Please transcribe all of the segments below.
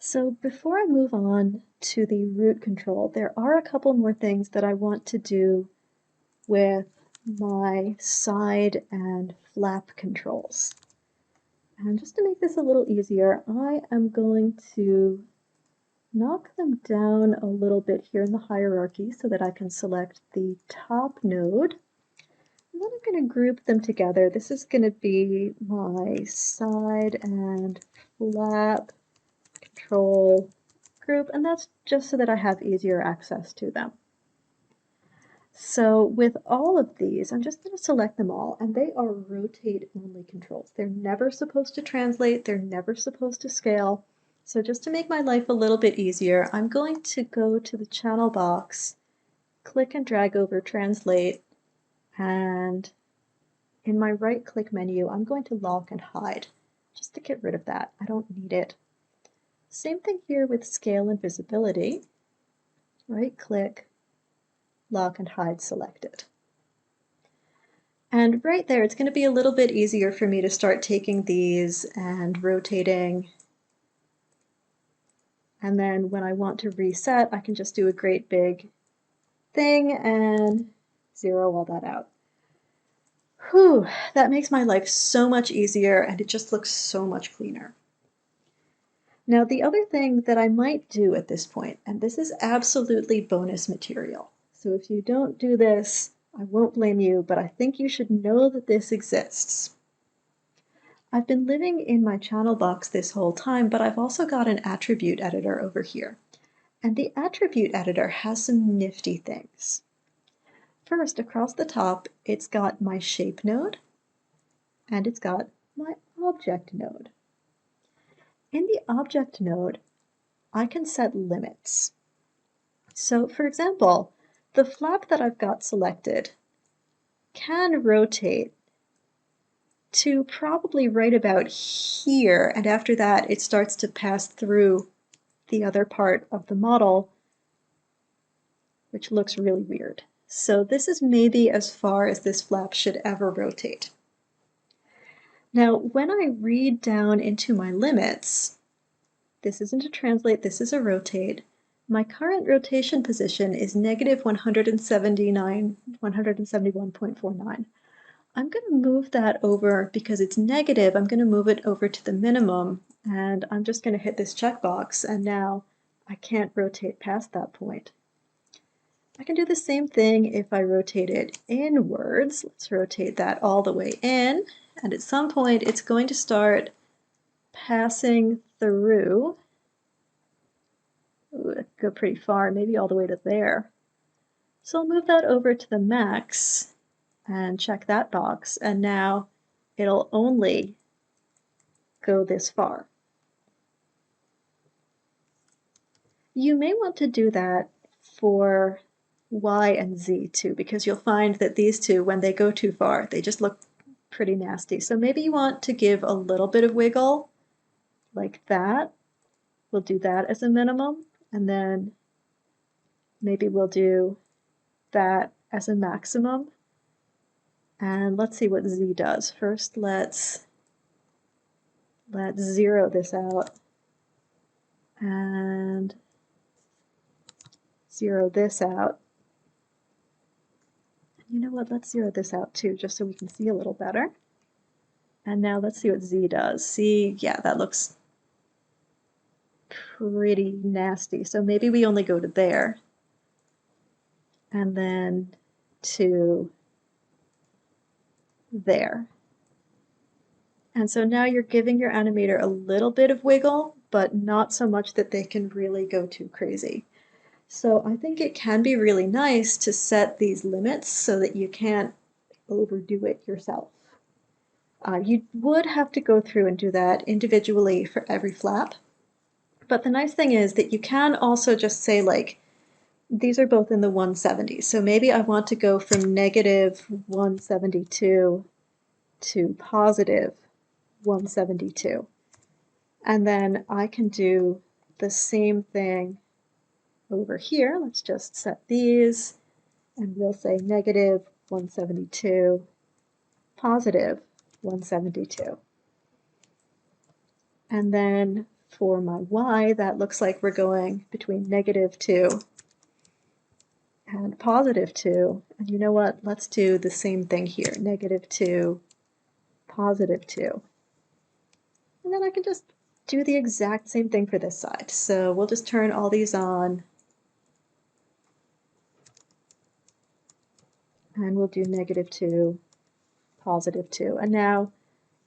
So before I move on to the root control, there are a couple more things that I want to do with my side and flap controls. And just to make this a little easier, I am going to knock them down a little bit here in the hierarchy so that I can select the top node. And then I'm going to group them together. This is going to be my side and flap control group, and that's just so that I have easier access to them. So with all of these, I'm just going to select them all, and they are rotate only controls. They're never supposed to translate, they're never supposed to scale. So just to make my life a little bit easier, I'm going to go to the channel box, click and drag over translate, and in my right click menu, I'm going to lock and hide, just to get rid of that. I don't need it. Same thing here with scale and visibility. Right click, lock and hide selected. And right there, it's going to be a little bit easier for me to start taking these and rotating. And then when I want to reset, I can just do a great big thing and zero all that out. Whew, that makes my life so much easier and it just looks so much cleaner. Now, the other thing that I might do at this point, and this is absolutely bonus material, so if you don't do this, I won't blame you, but I think you should know that this exists. I've been living in my channel box this whole time, but I've also got an attribute editor over here. And the attribute editor has some nifty things. First, across the top, it's got my shape node, and it's got my object node. In the object node, I can set limits. So for example, the flap that I've got selected can rotate to probably right about here, and after that it starts to pass through the other part of the model, which looks really weird. So this is maybe as far as this flap should ever rotate. Now, when I read down into my limits, this isn't a translate, this is a rotate. My current rotation position is negative 171.49. I'm going to move that over because it's negative. I'm going to move it over to the minimum, and I'm just going to hit this checkbox, and now I can't rotate past that point. I can do the same thing if I rotate it inwards. Let's rotate that all the way in, and at some point it's going to start passing through. Ooh, that could go pretty far, maybe all the way to there. So I'll move that over to the max and check that box, and now it'll only go this far. You may want to do that for Y and Z too, because you'll find that these two, when they go too far, they just look pretty nasty. So maybe you want to give a little bit of wiggle, like that. We'll do that as a minimum, and then maybe we'll do that as a maximum. And let's see what Z does. First, let's zero this out and zero this out. You know what, let's zero this out too, just so we can see a little better. And now let's see what Z does. See, yeah, that looks pretty nasty. So maybe we only go to there. And then to there. And so now you're giving your animator a little bit of wiggle, but not so much that they can really go too crazy. So I think it can be really nice to set these limits so that you can't overdo it yourself. You would have to go through and do that individually for every flap. But the nice thing is that you can also just say, like, these are both in the 170s. So maybe I want to go from negative 172 to positive 172. And then I can do the same thing over here. Let's just set these, and we'll say negative 172, positive 172. And then for my y, that looks like we're going between -2 and +2. And you know what? Let's do the same thing here, -2, +2. And then I can just do the exact same thing for this side. So we'll just turn all these on, and we'll do -2, +2. And now,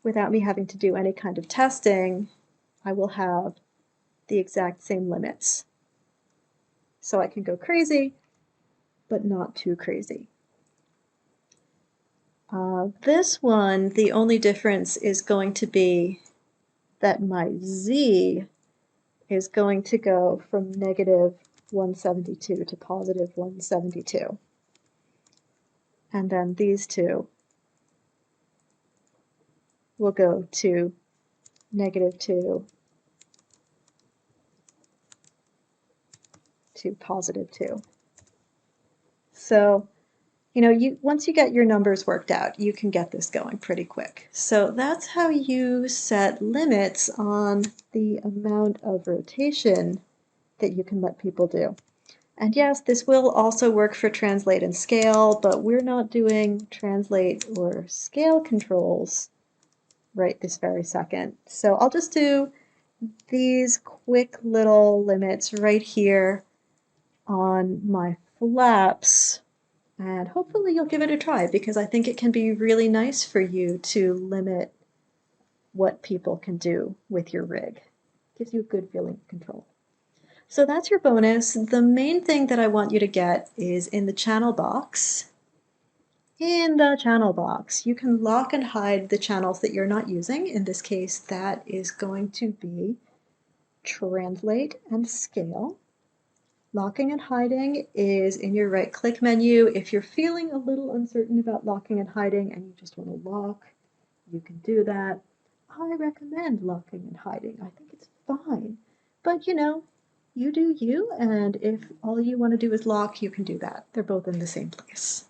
without me having to do any kind of testing, I will have the exact same limits. So I can go crazy, but not too crazy. This one, the only difference is going to be that my z is going to go from -172 to +172. And then these two will go to -2 to +2. So, once you get your numbers worked out, you can get this going pretty quick. So that's how you set limits on the amount of rotation that you can let people do. And yes, this will also work for translate and scale, but we're not doing translate or scale controls right this very second. So I'll just do these quick little limits right here on my flaps, and hopefully you'll give it a try, because I think it can be really nice for you to limit what people can do with your rig. It gives you a good feeling of control. So that's your bonus. The main thing that I want you to get is in the channel box. In the channel box, you can lock and hide the channels that you're not using. In this case, that is going to be translate and scale. Locking and hiding is in your right-click menu. If you're feeling a little uncertain about locking and hiding and you just want to lock, you can do that. I recommend locking and hiding. I think it's fine. But you do you, and if all you want to do is lock, you can do that. They're both in the same place.